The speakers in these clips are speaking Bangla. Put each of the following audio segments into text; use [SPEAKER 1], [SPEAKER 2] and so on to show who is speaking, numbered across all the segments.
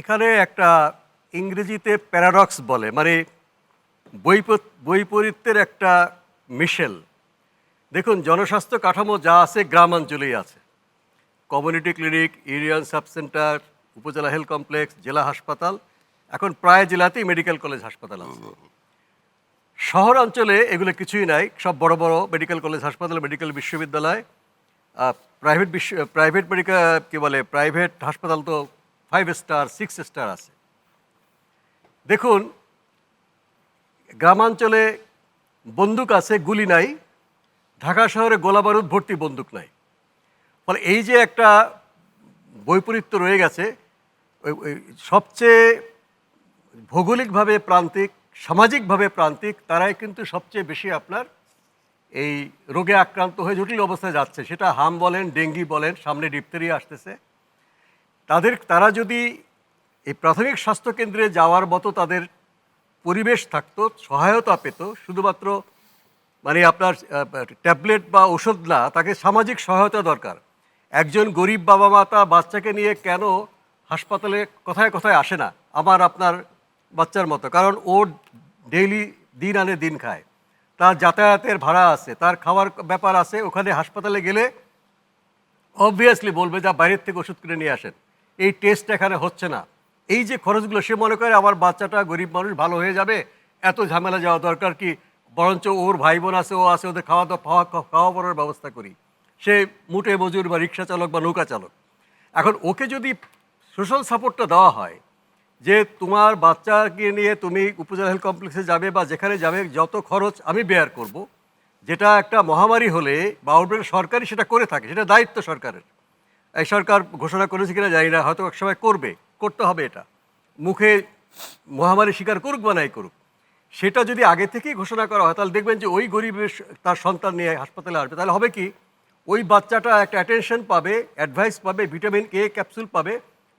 [SPEAKER 1] এখানে একটা ইংরেজিতে প্যারাডক্স বলে, মানে বৈপরীত্যের একটা মিশেল। দেখুন, জনস্বাস্থ্য কাঠামো যা আছে গ্রামাঞ্চলেই আছে। Community clinic, union sub centre, উপজেলা হেলথ কমপ্লেক্স, জেলা হাসপাতাল, এখন প্রায় জেলাতেই মেডিকেল কলেজ হাসপাতাল আছে। শহরাঞ্চলে এগুলো কিছুই নাই, সব বড় বড় মেডিকেল কলেজ হাসপাতাল, মেডিকেল বিশ্ববিদ্যালয়, প্রাইভেট মেডিকেল কী বলে, প্রাইভেট হাসপাতাল তো 5 স্টার 6 স্টার আছে। দেখুন, গ্রামাঞ্চলে বন্দুক আছে, গুলি নাই। ঢাকা শহরে গোলাবারুদ ভর্তি বন্দুক নাই। ফলে এই যে একটা বৈপরীত্য রয়ে গেছে, ওই সবচেয়ে ভৌগোলিকভাবে প্রান্তিক, সামাজিকভাবে প্রান্তিক, তারাই কিন্তু সবচেয়ে বেশি আপনার এই রোগে আক্রান্ত হয়ে জটিল অবস্থায় যাচ্ছে। সেটা হাম বলেন, ডেঙ্গি বলেন, সামনে ডিপথেরিয়া আসতেছে। তারা যদি এই প্রাথমিক স্বাস্থ্যকেন্দ্রে যাওয়ার মতো তাদের পরিবেশ থাকতো, সহায়তা পেত, শুধুমাত্র মানে আপনার ট্যাবলেট বা ওষুধ না, তাকে সামাজিক সহায়তা দরকার। একজন গরিব বাবা মা তার বাচ্চাকে নিয়ে কেন হাসপাতালে কথায় কথায় আসে না আমার আপনার বাচ্চার মতো? কারণ ও ডেইলি দিন আনে দিন খায়, তার যাতায়াতের ভাড়া আছে, তার খাওয়ার ব্যাপার আছে। ওখানে হাসপাতালে গেলে অবভিয়াসলি বলবে যা বাইরের থেকে ওষুধ কিনে নিয়ে আসেন, এই টেস্ট এখানে হচ্ছে না। এই যে খরচগুলো, সে মনে করে আমার বাচ্চাটা গরিব মানুষ, ভালো হয়ে যাবে, এত ঝামেলা যাওয়া দরকার কি, বরঞ্চ ওর ভাই বোন আছে, ও আছে, ওদের খাওয়া পড়ার ব্যবস্থা করি। সে মুটে মজুর বা রিক্সা চালক বা নৌকা চালক। এখন ওকে যদি সোশ্যাল সাপোর্টটা দেওয়া হয় যে তোমার বাচ্চাকে নিয়ে তুমি উপজেলা হেলথ কমপ্লেক্সে যাবে বা যেখানে যাবে, যত খরচ আমি বেয়ার করব, যেটা একটা মহামারী হলে বা আউটব্রেক সরকারই সেটা করে থাকে, সেটা দায়িত্ব সরকারের। এই সরকার ঘোষণা করেছে কিনা জানি না, হয়তো একসময় করতে হবে। এটা মুখে মহামারী স্বীকার করুক বা নাই করুক, সেটা যদি আগে থেকেই ঘোষণা করা হয়, তাহলে দেখবেন যে ওই গরিবের তার সন্তান নিয়ে হাসপাতালে আসবে। তাহলে হবে কি, ওই বাচ্চাটা একটা অ্যাটেনশন পাবে, অ্যাডভাইস পাবে, ভিটামিন এ ক্যাপসুল পাবে,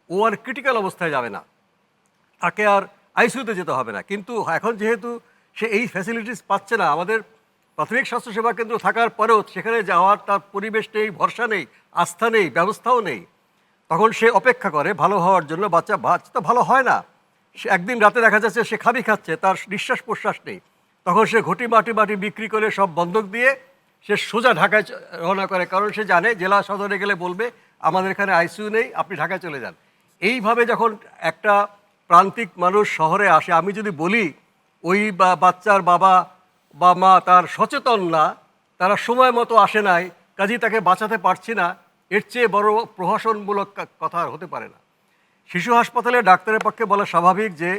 [SPEAKER 1] ও আর ক্রিটিক্যাল অবস্থায় যাবে না, তাকে আর আইসিইউতে যেতে হবে না। কিন্তু এখন যেহেতু সে এই ফ্যাসিলিটিস পাচ্ছে না, আমাদের প্রাথমিক স্বাস্থ্যসেবা কেন্দ্র থাকার পরেও সেখানে যাওয়ার তার পরিবেশ নেই, ভরসা নেই, আস্থা নেই, ব্যবস্থাও নেই, তখন সে অপেক্ষা করে ভালো হওয়ার জন্য। বাচ্চা তো ভালো হয় না। সে একদিন রাতে দেখা যাচ্ছে সে খাবি খাচ্ছে, তার নিঃশ্বাস প্রশ্বাস নেই, তখন সে ঘটি মাটি বিক্রি করে সব বন্ধক দিয়ে সে সোজা ঢাকায় রওনা করে। কারণ সে জানে জেলা সদরে গেলে বলবে আমাদের এখানে আইসিইউ নেই, আপনি ঢাকায় চলে যান। এইভাবে যখন একটা প্রান্তিক মানুষ শহরে আসে, আমি যদি বলি ওই বাচ্চার বাবা বা মা তার সচেতন না, তারা সময় মতো আসে নাই, কাজেই তাকে বাঁচাতে পারছি না, এর চেয়ে বড় প্রহসনমূলক কথা আর হতে পারে না। শিশু হাসপাতালে ডাক্তারের পক্ষে বলা স্বাভাবিক যে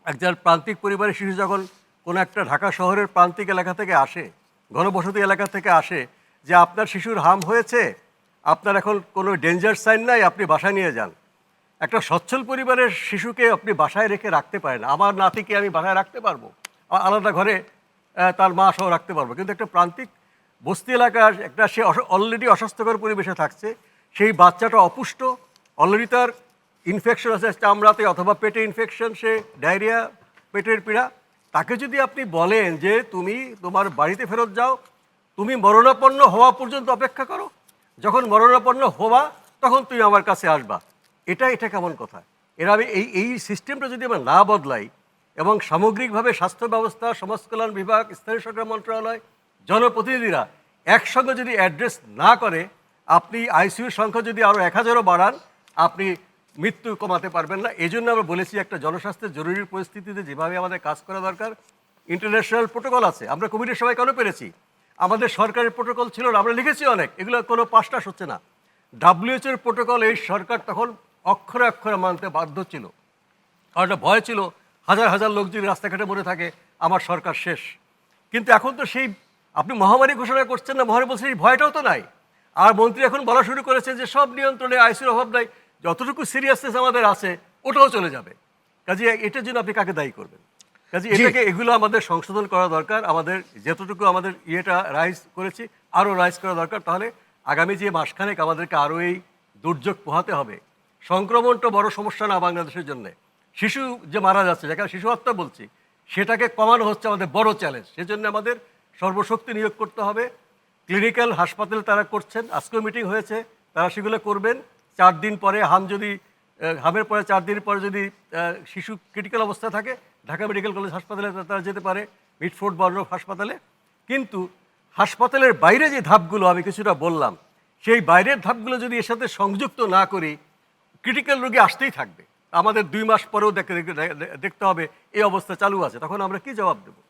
[SPEAKER 1] একজন প্রান্তিক পরিবারের শিশু যখন কোনো একটা ঢাকা শহরের প্রান্তিক এলাকা থেকে আসে, ঘনবসতি এলাকা থেকে আসে, যে আপনার শিশুর হাম হয়েছে, আপনার এখন কোনো ডেঞ্জার সাইন নাই, আপনি বাসায় নিয়ে যান। একটা সচ্ছল পরিবারের শিশুকে আপনি বাসায় রেখে রাখতে পারেন। আমার নাতিকে আমি বাসায় রাখতে পারবো, আলাদা ঘরে তার মা সহ রাখতে পারবো। কিন্তু একটা প্রান্তিক বস্তি এলাকার একটা, সে অলরেডি অস্বাস্থ্যকর পরিবেশে থাকছে, সেই বাচ্চাটা অপুষ্ট, অলরেডি তার ইনফেকশন আছে চামড়াতে অথবা পেটে ইনফেকশন, সে ডায়রিয়া, পেটের পীড়া, তাকে যদি আপনি বলেন যে তুমি তোমার বাড়িতে ফেরত যাও, তুমি মরণাপন্ন হওয়া পর্যন্ত অপেক্ষা করো, যখন মরণাপন্ন হওয়া তখন তুমি আমার কাছে আসবা, এটা কেমন কথা? আমি এই সিস্টেমটা যদি আমরা না বদলাই এবং সামগ্রিকভাবে স্বাস্থ্য ব্যবস্থা, সমাজ কল্যাণ বিভাগ, স্থানীয় সরকার মন্ত্রণালয়, জনপ্রতিনিধিরা একসঙ্গে যদি অ্যাড্রেস না করে, আপনি আইসিইউর সংখ্যা যদি আরও 1000ও বাড়ান, আপনি মৃত্যু কমাতে পারবেন না। এই জন্য আমরা বলেছি একটা জনস্বাস্থ্যের জরুরি পরিস্থিতিতে যেভাবে আমাদের কাজ করা দরকার, ইন্টারন্যাশনাল প্রোটোকল আছে। আমরা কোভিডের সময় কেন পেরেছি? আমাদের সরকারের প্রোটোকল ছিল না, আমরা লিখেছি অনেক, এগুলো কোনো পাশটাস হচ্ছে না। ডাব্লিউএইচওর প্রোটোকল এই সরকার তখন অক্ষরে অক্ষরে মানতে বাধ্য ছিল, কারণ একটা ভয় ছিল হাজার হাজার লোক যদি রাস্তাঘাটে মরে থাকে আমার সরকার শেষ। কিন্তু এখন তো সেই, আপনি মহামারী ঘোষণা করছেন না, মহামারী বলছেন, এই ভয়টাও তো নাই। আর মন্ত্রী এখন বলা শুরু করেছে যে সব নিয়ন্ত্রণে, আইসিইউর অভাব নাই, যতটুকু সিরিয়াসনেস আমাদের আছে ওটাও চলে যাবে। কাজে এটার জন্য আপনি কাকে দায়ী করবেন? কাজে এগুলো আমাদের সংশোধন করা দরকার। আমাদের যতটুকু আমাদের রাইজ করেছি আরও রাইজ করা দরকার। তাহলে আগামী যে মাসখানেক আমাদেরকে আরও এই দুর্যোগ পোহাতে হবে। সংক্রমণটা বড় সমস্যা না বাংলাদেশের জন্য, শিশু যে মারা যাচ্ছে, যেখানে শিশু হত্যা বলছি, সেটাকে কমানো হচ্ছে আমাদের বড় চ্যালেঞ্জ। সেজন্য আমাদের সর্বশক্তি নিয়োগ করতে হবে। ক্লিনিক্যাল হাসপাতাল তারা করছেন, আজকেও মিটিং হয়েছে, তারা সেগুলো করবেন। 4 দিন পরে হাম যদি হামের পরে 4 দিন পরে যদি শিশু ক্রিটিক্যাল অবস্থা থাকে ঢাকা মেডিকেল কলেজ হাসপাতালে তারা যেতে পারে, মিটফোর্ড বর্ণ হাসপাতালে। কিন্তু হাসপাতালের বাইরে যে ধাপগুলো আমি কিছুটা বললাম, সেই বাইরের ধাপগুলো যদি এর সাথে সংযুক্ত না করি, ক্রিটিক্যাল রোগী আসতেই থাকবে। আমাদের 2 মাস পরেও দেখতে হবে এই অবস্থা চালু আছে, তখন আমরা কি জবাব দেবো?